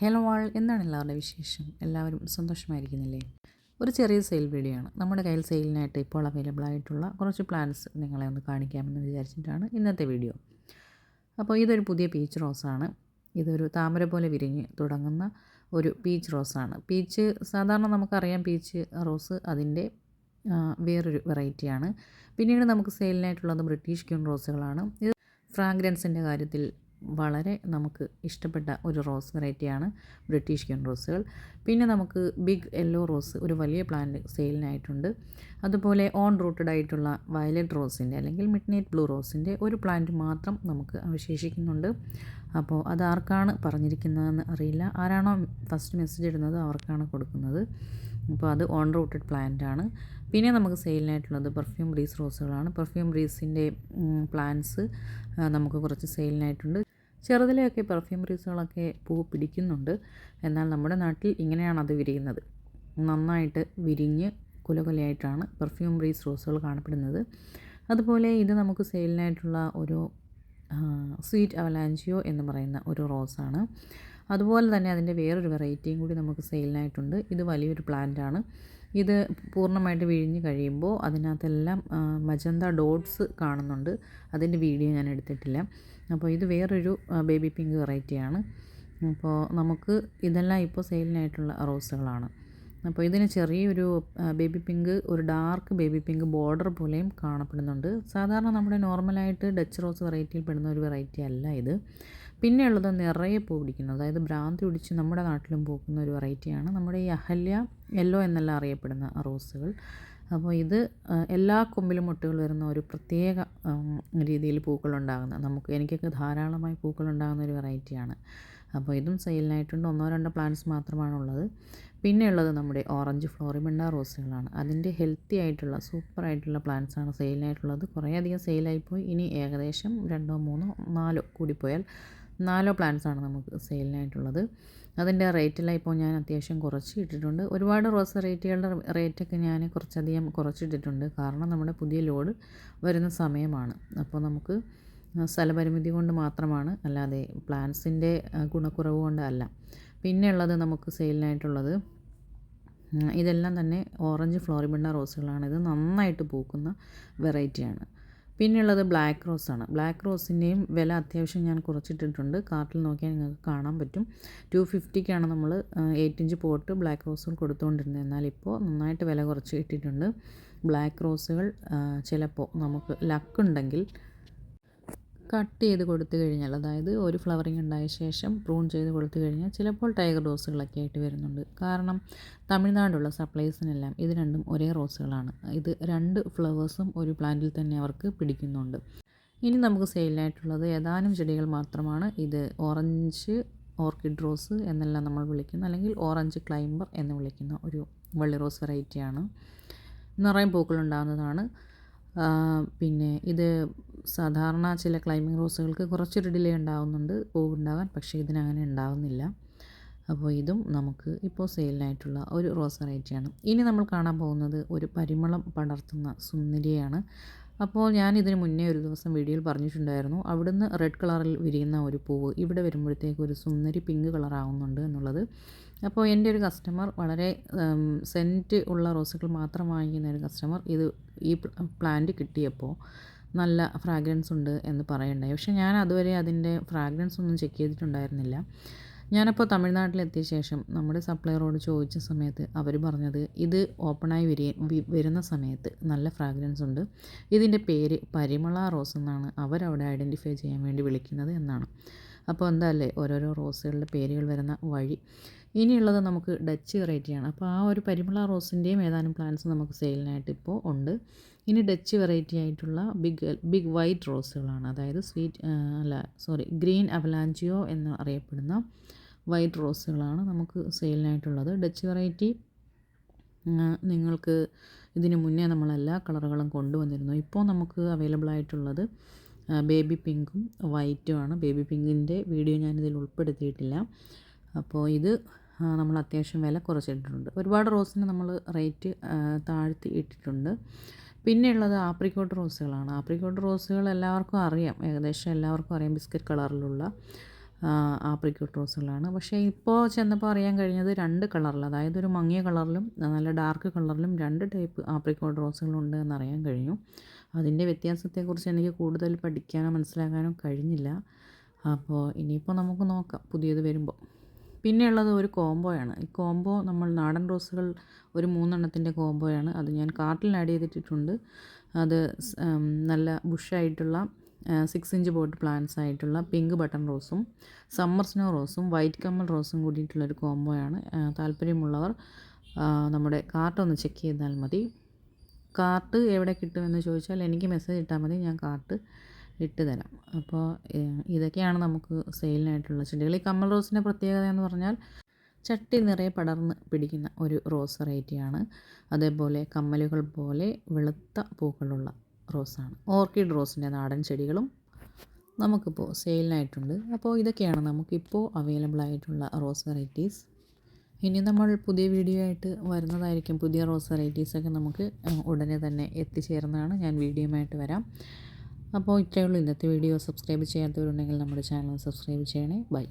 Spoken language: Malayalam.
ഹലോ ആൾ, എന്താണ് എല്ലാവരുടെ വിശേഷം? എല്ലാവരും സന്തോഷമായിരിക്കുന്നില്ലേ? ഒരു ചെറിയ സെയിൽ വീഡിയോ ആണ്. നമ്മുടെ കയ്യിൽ സെയിലിനായിട്ട് ഇപ്പോൾ അവൈലബിൾ ആയിട്ടുള്ള കുറച്ച് പ്ലാന്റ്സ് നിങ്ങളെ ഒന്ന് കാണിക്കാമെന്ന് വിചാരിച്ചിട്ടാണ് ഇന്നത്തെ വീഡിയോ. അപ്പോൾ ഇതൊരു പുതിയ പീച്ച് റോസാണ്. ഇതൊരു താമര പോലെ വിരിഞ്ഞ് തുടങ്ങുന്ന ഒരു പീച്ച് റോസാണ്. പീച്ച് സാധാരണ നമുക്കറിയാം, പീച്ച് റോസ് അതിൻ്റെ വേറൊരു വെറൈറ്റിയാണ്. പിന്നീട് നമുക്ക് സെയിലിനായിട്ടുള്ളത് ബ്രിട്ടീഷ് ക്യൂൺ റോസുകളാണ്. ഇത് ഫ്രാഗ്രൻസിൻ്റെ കാര്യത്തിൽ വളരെ നമുക്ക് ഇഷ്ടപ്പെട്ട ഒരു റോസ് വെറൈറ്റിയാണ് ബ്രിട്ടീഷ് ക്യൂൺ റോസുകൾ. പിന്നെ നമുക്ക് ബിഗ് യെല്ലോ റോസ്, ഒരു വലിയ പ്ലാന്റ് സെയിലിനായിട്ടുണ്ട്. അതുപോലെ ഓൺ റൂട്ടഡ് ആയിട്ടുള്ള വയലറ്റ് റോസിൻ്റെ അല്ലെങ്കിൽ മിഡ് നൈറ്റ് ബ്ലൂ റോസിൻ്റെ ഒരു പ്ലാന്റ് മാത്രം നമുക്ക് അവശേഷിക്കുന്നുണ്ട്. അപ്പോൾ അതാർക്കാണ് പറഞ്ഞിരിക്കുന്നതെന്ന് അറിയില്ല. ആരാണോ ഫസ്റ്റ് മെസ്സേജ് ഇടുന്നത് അവർക്കാണ് കൊടുക്കുന്നത്. അപ്പോൾ അത് ഓൺ റൂട്ടഡ് പ്ലാന്റ് ആണ്. പിന്നെ നമുക്ക് സെയിലിനായിട്ടുള്ളത് പെർഫ്യൂം ബ്രീസ് റോസുകളാണ്. പെർഫ്യൂം ബ്രീസിൻ്റെ പ്ലാന്റ്സ് നമുക്ക് കുറച്ച് സെയിലിനായിട്ടുണ്ട്. ചെറുതിലെയൊക്കെ പെർഫ്യൂം ബ്രീസുകളൊക്കെ പൂ പിടിക്കുന്നുണ്ട്. എന്നാൽ നമ്മുടെ നാട്ടിൽ ഇങ്ങനെയാണ് അത് വിരിയുന്നത്. നന്നായിട്ട് വിരിഞ്ഞ് കുലകുലയായിട്ടാണ് പെർഫ്യൂം ബ്രീസ് റോസുകൾ കാണപ്പെടുന്നത്. അതുപോലെ ഇത് നമുക്ക് സെയിലിനായിട്ടുള്ള ഒരു സ്വീറ്റ് അവലാഞ്ചിയോ എന്ന് പറയുന്ന ഒരു റോസാണ്. അതുപോലെ തന്നെ അതിൻ്റെ വേറൊരു വെറൈറ്റിയും കൂടി നമുക്ക് സെയിലിനായിട്ടുണ്ട്. ഇത് വലിയൊരു പ്ലാന്റാണ്. ഇത് പൂർണ്ണമായിട്ട് വിരിഞ്ഞ് കഴിയുമ്പോൾ അതിനകത്തെല്ലാം മജന്ത ഡോട്ട്സ് കാണുന്നുണ്ട്. അതിൻ്റെ വീഡിയോ ഞാൻ എടുത്തിട്ടില്ല. അപ്പോൾ ഇത് വേറൊരു ബേബി പിങ്ക് വെറൈറ്റിയാണ്. അപ്പോൾ നമുക്ക് ഇതെല്ലാം ഇപ്പോൾ സെയിലിനായിട്ടുള്ള റോസുകളാണ്. അപ്പോൾ ഇതിന് ചെറിയൊരു ബേബി പിങ്ക്, ഒരു ഡാർക്ക് ബേബി പിങ്ക് ബോർഡർ പോലെയും കാണപ്പെടുന്നുണ്ട്. സാധാരണ നമ്മുടെ നോർമലായിട്ട് ഡച്ച് റോസ് വെറൈറ്റിയിൽ പെടുന്ന ഒരു വെറൈറ്റി അല്ല ഇത്. പിന്നെയുള്ളത് നിറയെ പൂ പിടിക്കുന്നത്, അതായത് ഭ്രാന്തി പിടിച്ച് നമ്മുടെ നാട്ടിലും പൂക്കുന്ന ഒരു വെറൈറ്റിയാണ് നമ്മുടെ ഈ അഹല്യ യെല്ലോ എന്നെല്ലാം അറിയപ്പെടുന്ന റോസുകൾ. അപ്പോൾ ഇത് എല്ലാ കൊമ്പിലും മുട്ടുകൾ വരുന്ന ഒരു പ്രത്യേക രീതിയിൽ പൂക്കളുണ്ടാകുന്ന, എനിക്കൊക്കെ ധാരാളമായി പൂക്കളുണ്ടാകുന്ന ഒരു വെറൈറ്റിയാണ്. അപ്പോൾ ഇതും സെയിലിനായിട്ടുണ്ട്. 1-2 പ്ലാന്റ്സ് മാത്രമാണുള്ളത്. പിന്നെയുള്ളത് നമ്മുടെ ഓറഞ്ച് ഫ്ലോറിബണ്ട റോസുകളാണ്. അതിൻ്റെ ഹെൽത്തി ആയിട്ടുള്ള സൂപ്പറായിട്ടുള്ള പ്ലാന്റ്സാണ് സെയിലിനായിട്ടുള്ളത്. കുറേയധികം സെയിലായിപ്പോയി. ഇനി ഏകദേശം 2, 3, 4 കൂടിപ്പോയാൽ 4 പ്ലാന്റ്സാണ് നമുക്ക് സെയിലിനായിട്ടുള്ളത്. അതിൻ്റെ റേറ്റെല്ലാം ഇപ്പോൾ ഞാൻ അത്യാവശ്യം കുറച്ച് ഇട്ടിട്ടുണ്ട്. ഒരുപാട് റോസ് വെറൈറ്റികളുടെ റേറ്റൊക്കെ ഞാൻ കുറച്ചധികം കുറച്ചിട്ടിട്ടുണ്ട്. കാരണം നമ്മുടെ പുതിയ ലോഡ് വരുന്ന സമയമാണ്. അപ്പോൾ നമുക്ക് സ്ഥലപരിമിതി കൊണ്ട് മാത്രമാണ്, അല്ലാതെ പ്ലാന്റ്സിൻ്റെ ഗുണക്കുറവ് കൊണ്ടല്ല. പിന്നെയുള്ളത് നമുക്ക് സെയിലിനായിട്ടുള്ളത് ഇതെല്ലാം തന്നെ ഓറഞ്ച് ഫ്ലോറിബണ്ട റോസുകളാണ്. ഇത് നന്നായിട്ട് പൂക്കുന്ന വെറൈറ്റിയാണ്. പിന്നെയുള്ളത് ബ്ലാക്ക് റോസാണ്. ബ്ലാക്ക് റോസിൻ്റെയും വില അത്യാവശ്യം ഞാൻ കുറച്ചിട്ടിട്ടുണ്ട്. കാർട്ടിൽ നോക്കിയാൽ നിങ്ങൾക്ക് കാണാൻ പറ്റും. 250ക്കാണ് നമ്മൾ 8 ഇഞ്ച് പോട്ട് ബ്ലാക്ക് റോസുകൾ കൊടുത്തുകൊണ്ടിരുന്നത്. എന്നാൽ ഇപ്പോൾ നന്നായിട്ട് വില കുറച്ച് ഇട്ടിട്ടുണ്ട്. ബ്ലാക്ക് റോസുകൾ ചിലപ്പോൾ നമുക്ക് ലക്കുണ്ടെങ്കിൽ കട്ട് ചെയ്ത് കൊടുത്തു കഴിഞ്ഞാൽ, അതായത് ഒരു ഫ്ലവറിങ് ഉണ്ടായ ശേഷം പ്രൂൺ ചെയ്ത് കൊടുത്തു കഴിഞ്ഞാൽ ചിലപ്പോൾ ടൈഗർ റോസുകളൊക്കെ ആയിട്ട് വരുന്നുണ്ട്. കാരണം തമിഴ്നാടുള്ള സപ്ലൈസിനെല്ലാം ഇത് രണ്ടും ഒരേ റോസുകളാണ്. ഇത് 2 ഫ്ലവേഴ്സും ഒരു പ്ലാന്റിൽ തന്നെ അവർക്ക് പിടിക്കുന്നുണ്ട്. ഇനി നമുക്ക് സെയിലിനായിട്ടുള്ളത് ഏതാനും ചെടികൾ മാത്രമാണ്. ഇത് ഓറഞ്ച് ഓർക്കിഡ് റോസ് എന്നെല്ലാം നമ്മൾ വിളിക്കുന്ന, അല്ലെങ്കിൽ ഓറഞ്ച് ക്ലൈംബർ എന്ന് വിളിക്കുന്ന ഒരു വള്ളി റോസ് വെറൈറ്റിയാണ്. നിറയെ പൂക്കളുണ്ടാകുന്നതാണ്. പിന്നെ ഇത് സാധാരണ ചില ക്ലൈമ്പിംഗ് റോസുകൾക്ക് കുറച്ചൊരു ഡിലേ ഉണ്ടാകുന്നുണ്ട് പൂവുണ്ടാകാൻ, പക്ഷേ ഇതിനങ്ങനെ ഉണ്ടാകുന്നില്ല. അപ്പോൾ ഇതും നമുക്ക് ഇപ്പോൾ സെയിലിനായിട്ടുള്ള ഒരു റോസ് വെറൈറ്റിയാണ്. ഇനി നമ്മൾ കാണാൻ പോകുന്നത് ഒരു പരിമളം പടർത്തുന്ന സുന്ദരിയാണ്. അപ്പോൾ ഞാൻ ഇതിന് മുന്നേ ഒരു ദിവസം വീഡിയോയിൽ പറഞ്ഞിട്ടുണ്ടായിരുന്നു, അവിടുന്ന് റെഡ് കളറിൽ വിരിയുന്ന ഒരു പൂവ് ഇവിടെ വരുമ്പോഴത്തേക്ക് ഒരു സുന്ദരി പിങ്ക് കളറാവുന്നുണ്ട് എന്നുള്ളത്. അപ്പോൾ എൻ്റെ ഒരു കസ്റ്റമർ, വളരെ സെൻറ്റ് ഉള്ള റോസുകൾ മാത്രം വാങ്ങിക്കുന്ന ഒരു കസ്റ്റമർ, ഈ പ്ലാന്റ് കിട്ടിയപ്പോൾ നല്ല ഫ്രാഗ്രൻസ് ഉണ്ട് എന്ന് പറയുണ്ടായി. പക്ഷേ ഞാൻ അതുവരെ അതിൻ്റെ ഫ്രാഗ്രൻസ് ഒന്നും ചെക്ക് ചെയ്തിട്ടുണ്ടായിരുന്നില്ല. ഞാനപ്പോൾ തമിഴ്നാട്ടിലെത്തിയ ശേഷം നമ്മുടെ സപ്ലയറോട് ചോദിച്ച സമയത്ത് അവർ പറഞ്ഞത്, ഇത് ഓപ്പണായി വരുന്ന സമയത്ത് നല്ല ഫ്രാഗ്രൻസ് ഉണ്ട്, ഇതിൻ്റെ പേര് പരിമള റോസ് എന്നാണ് അവരവിടെ ഐഡൻറ്റിഫൈ ചെയ്യാൻ വേണ്ടി വിളിക്കുന്നത് എന്നാണ്. അപ്പോൾ എന്താല്ലേ ഓരോരോ റോസുകളുടെ പേരുകൾ വരുന്ന വഴി. ഇനിയുള്ളത് നമുക്ക് ഡച്ച് വെറൈറ്റിയാണ്. അപ്പോൾ ആ ഒരു പരിമള റോസിൻ്റെയും ഏതാനും പ്ലാന്റ്സ് നമുക്ക് സെയിലിനായിട്ട് ഇപ്പോൾ ഉണ്ട്. ഇനി ഡച്ച് വെറൈറ്റി ആയിട്ടുള്ള ബിഗ് വൈറ്റ് റോസുകളാണ്. അതായത് ഗ്രീൻ അവലാഞ്ചിയോ എന്ന് അറിയപ്പെടുന്ന വൈറ്റ് റോസുകളാണ് നമുക്ക് സെയിലിനായിട്ടുള്ളത്. ഡച്ച് വെറൈറ്റി നിങ്ങൾക്ക് ഇതിന് മുന്നേ നമ്മൾ എല്ലാ കളറുകളും കൊണ്ടുവന്നിരുന്നു. ഇപ്പോൾ നമുക്ക് അവൈലബിൾ ആയിട്ടുള്ളത് ബേബി പിങ്കും വൈറ്റുമാണ്. ബേബി പിങ്കിൻ്റെ വീഡിയോ ഞാനിതിൽ ഉൾപ്പെടുത്തിയിട്ടില്ല. അപ്പോൾ ഇത് നമ്മൾ അത്യാവശ്യം വില കുറച്ചിട്ടിട്ടുണ്ട്. ഒരുപാട് റോസിന് നമ്മൾ റേറ്റ് താഴ്ത്തി ഇട്ടിട്ടുണ്ട്. പിന്നെയുള്ളത് ആപ്രിക്കോട്ട് റോസുകളാണ്. ആപ്രിക്കോട്ട് റോസുകൾ എല്ലാവർക്കും അറിയാം, ഏകദേശം എല്ലാവർക്കും അറിയാം, ബിസ്ക്കറ്റ് കളറിലുള്ള ആപ്രിക്കോട്ട് റോസുകളാണ്. പക്ഷേ ഇപ്പോൾ ചെന്നപ്പോൾ അറിയാൻ കഴിഞ്ഞത് 2 കളറിൽ, അതായത് ഒരു മങ്ങിയ കളറിലും നല്ല ഡാർക്ക് കളറിലും 2 ടൈപ്പ് ആപ്രിക്കോട്ട് റോസുകളുണ്ട് എന്നറിയാൻ കഴിഞ്ഞു. അതിൻ്റെ വ്യത്യാസത്തെക്കുറിച്ച് എനിക്ക് കൂടുതൽ പഠിക്കാനോ മനസ്സിലാക്കാനോ കഴിഞ്ഞില്ല. അപ്പോൾ ഇനിയിപ്പോൾ നമുക്ക് നോക്കാം പുതിയത് വരുമ്പോൾ. പിന്നെയുള്ളത് ഒരു കോംബോയാണ്. ഈ കോംബോ നമ്മൾ നാടൻ റോസുകൾ ഒരു 3 എണ്ണത്തിൻ്റെ കോംബോയാണ്. അത് ഞാൻ കാർട്ടിൽ ആഡ് ചെയ്തിട്ടിട്ടുണ്ട്. അത് നല്ല ബുഷായിട്ടുള്ള 6 ഇഞ്ച് പോട്ട് പ്ലാന്റ്സ് ആയിട്ടുള്ള പിങ്ക് ബട്ടൺ റോസും സമ്മർ സ്നോ റോസും വൈറ്റ് കമ്മൽ റോസും കൂടിയിട്ടുള്ളൊരു കോംബോയാണ്. താല്പര്യമുള്ളവർ നമ്മുടെ കാർട്ടൊന്ന് ചെക്ക് ചെയ്താൽ മതി. കാർട്ട് എവിടെ കിട്ടുമെന്ന് ചോദിച്ചാൽ എനിക്ക് മെസ്സേജ് ഇട്ടാൽ മതി, ഞാൻ കാർട്ട് ഇട്ട് തരാം. അപ്പോൾ ഇതൊക്കെയാണ് നമുക്ക് സെയിലിനായിട്ടുള്ള ചെടികൾ. ഈ കമ്മൽ റോസിൻ്റെ പ്രത്യേകത എന്ന് പറഞ്ഞാൽ ചട്ടി നിറയെ പടർന്ന് പിടിക്കുന്ന ഒരു റോസ് വെറൈറ്റിയാണ്. അതേപോലെ കമ്മലുകൾ പോലെ വെളുത്ത പൂക്കളുള്ള റോസാണ്. ഓർക്കിഡ് റോസിൻ്റെ നാടൻ ചെടികളും നമുക്കിപ്പോൾ സെയിലിനായിട്ടുണ്ട്. അപ്പോൾ ഇതൊക്കെയാണ് നമുക്കിപ്പോൾ അവൈലബിൾ ആയിട്ടുള്ള റോസ് വെറൈറ്റീസ്. ഇനി നമ്മൾ പുതിയ വീഡിയോ ആയിട്ട് വരുന്നതായിരിക്കും. പുതിയ റോസ് വെറൈറ്റീസൊക്കെ നമുക്ക് ഉടനെ തന്നെ എത്തിച്ചേരുന്നതാണ്. ഞാൻ വീഡിയോയുമായിട്ട് വരാം. അപ്പോൾ ഇത്രയേ ഉള്ളൂ ഇന്നത്തെ വീഡിയോ. സബ്സ്ക്രൈബ് ചെയ്യാത്തവരുണ്ടെങ്കിൽ നമ്മുടെ ചാനൽ സബ്സ്ക്രൈബ് ചെയ്യണേ. ബൈ.